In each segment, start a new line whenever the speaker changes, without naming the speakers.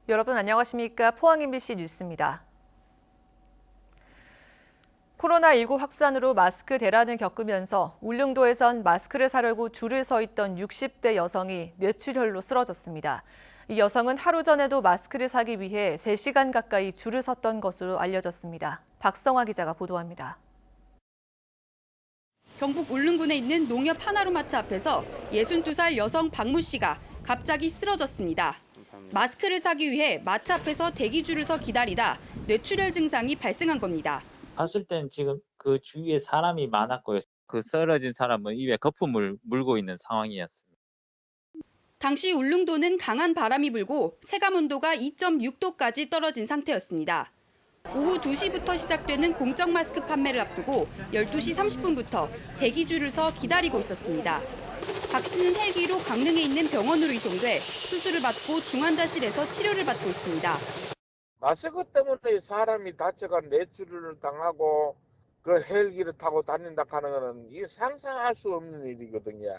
여러분 안녕하십니까? 포항 MBC 뉴스입니다. 코로나19 확산으로 마스크 대란을 겪으면서 울릉도에선 마스크를 사려고 줄을 서 있던 60대 여성이 뇌출혈로 쓰러졌습니다. 이 여성은 하루 전에도 마스크를 사기 위해 3시간 가까이 줄을 섰던 것으로 알려졌습니다. 박성화 기자가 보도합니다.
경북 울릉군에 있는 농협 하나로마트 앞에서 62살 여성 박모 씨가 갑자기 쓰러졌습니다. 마스크를 사기 위해 마트 앞에서 대기줄을 서 기다리다 뇌출혈 증상이 발생한 겁니다.
봤을 때는 지금 그 주위에 사람이 많았고요. 그 쓰러진 사람은 입에 거품을 물고 있는 상황이었습니다.
당시 울릉도는 강한 바람이 불고 체감 온도가 2.6도까지 떨어진 상태였습니다. 오후 2시부터 시작되는 공적 마스크 판매를 앞두고 12시 30분부터 대기줄을 서 기다리고 있었습니다. 박 씨는 헬기로 강릉에 있는 병원으로 이송돼 수술을 받고 중환자실에서 치료를 받고 있습니다.
마스크 때문에 사람이 다쳐가 뇌출혈을 당하고 그 헬기를 타고 다닌다 하는 거는 이게 상상할 수 없는 일이거든요.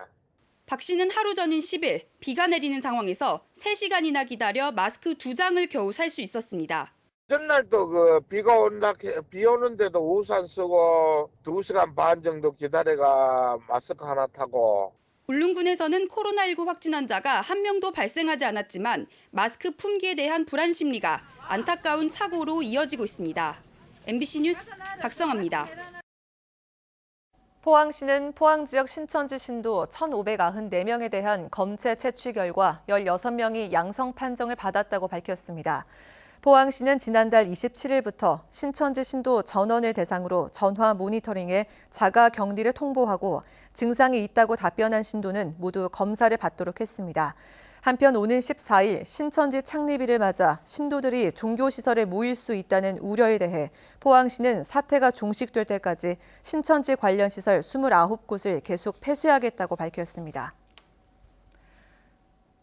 박 씨는 하루 전인 10일 비가 내리는 상황에서 3시간이나 기다려 마스크 2장을 겨우 살 수 있었습니다.
전날도 비 오는데도 우산 쓰고 2시간 반 정도 기다려가 마스크 하나 타고.
울릉군에서는 코로나19 확진 환자가 한 명도 발생하지 않았지만 마스크 품귀에 대한 불안 심리가 안타까운 사고로 이어지고 있습니다. MBC 뉴스 박성아입니다.
포항시는 포항 지역 신천지 신도 1,594명에 대한 검체 채취 결과 16명이 양성 판정을 받았다고 밝혔습니다. 포항시는 지난달 27일부터 신천지 신도 전원을 대상으로 전화 모니터링에 자가 격리를 통보하고 증상이 있다고 답변한 신도는 모두 검사를 받도록 했습니다. 한편 오는 14일 신천지 창립일을 맞아 신도들이 종교시설에 모일 수 있다는 우려에 대해 포항시는 사태가 종식될 때까지 신천지 관련 시설 29곳을 계속 폐쇄하겠다고 밝혔습니다.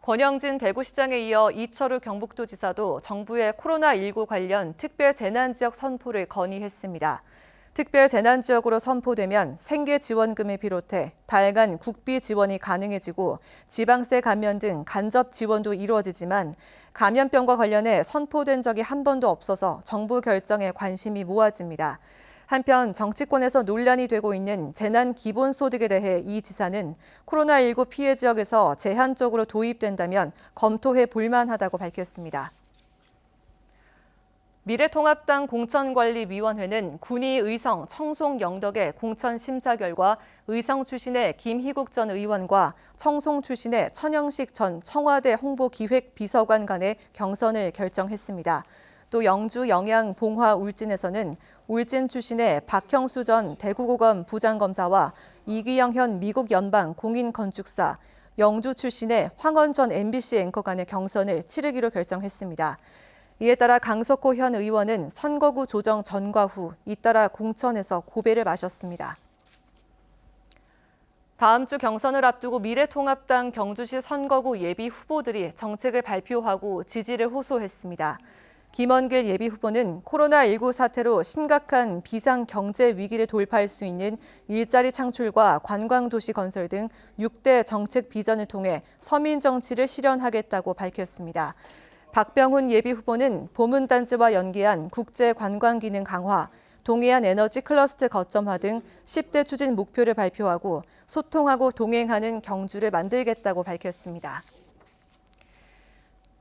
권영진 대구시장에 이어 이철우 경북도지사도 정부의 코로나19 관련 특별 재난지역 선포를 건의했습니다. 특별 재난지역으로 선포되면 생계지원금을 비롯해 다양한 국비 지원이 가능해지고 지방세 감면 등 간접 지원도 이루어지지만 감염병과 관련해 선포된 적이 한 번도 없어서 정부 결정에 관심이 모아집니다. 한편 정치권에서 논란이 되고 있는 재난기본소득에 대해 이 지사는 코로나19 피해 지역에서 제한적으로 도입된다면 검토해 볼 만하다고 밝혔습니다. 미래통합당 공천관리위원회는 군위 의성 청송 영덕의 공천 심사 결과 의성 출신의 김희국 전 의원과 청송 출신의 천영식 전 청와대 홍보기획비서관 간의 경선을 결정했습니다. 또 영주 영양 봉화 울진에서는 울진 출신의 박형수 전 대구고검 부장검사와 이기영 현 미국 연방 공인건축사, 영주 출신의 황원 전 MBC 앵커 간의 경선을 치르기로 결정했습니다. 이에 따라 강석호 현 의원은 선거구 조정 전과 후 잇따라 공천에서 고배를 마셨습니다. 다음 주 경선을 앞두고 미래통합당 경주시 선거구 예비 후보들이 정책을 발표하고 지지를 호소했습니다. 김원길 예비후보는 코로나19 사태로 심각한 비상경제 위기를 돌파할 수 있는 일자리 창출과 관광도시 건설 등 6대 정책 비전을 통해 서민 정치를 실현하겠다고 밝혔습니다. 박병훈 예비후보는 보문단지와 연계한 국제관광기능 강화, 동해안 에너지 클러스터 거점화 등 10대 추진 목표를 발표하고 소통하고 동행하는 경주를 만들겠다고 밝혔습니다.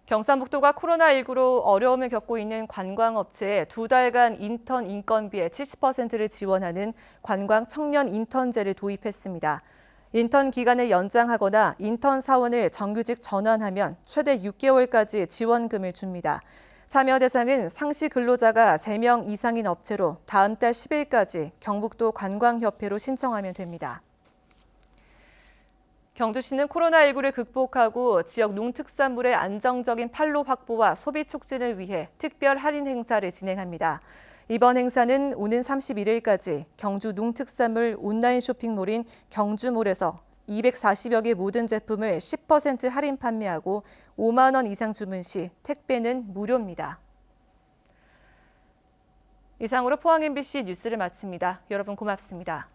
경상북도가 코로나19로 어려움을 겪고 있는 관광업체에 2달간 인턴 인건비의 70%를 지원하는 관광 청년 인턴제를 도입했습니다. 인턴 기간을 연장하거나 인턴 사원을 정규직 전환하면 최대 6개월까지 지원금을 줍니다. 참여 대상은 상시 근로자가 3명 이상인 업체로 다음 달 10일까지 경북도 관광협회로 신청하면 됩니다. 경주시는 코로나19를 극복하고 지역 농특산물의 안정적인 판로 확보와 소비 촉진을 위해 특별 할인 행사를 진행합니다. 이번 행사는 오는 31일까지 경주 농특산물 온라인 쇼핑몰인 경주몰에서 240여 개 모든 제품을 10% 할인 판매하고 5만 원 이상 주문 시 택배는 무료입니다. 이상으로 포항 MBC 뉴스를 마칩니다. 여러분 고맙습니다.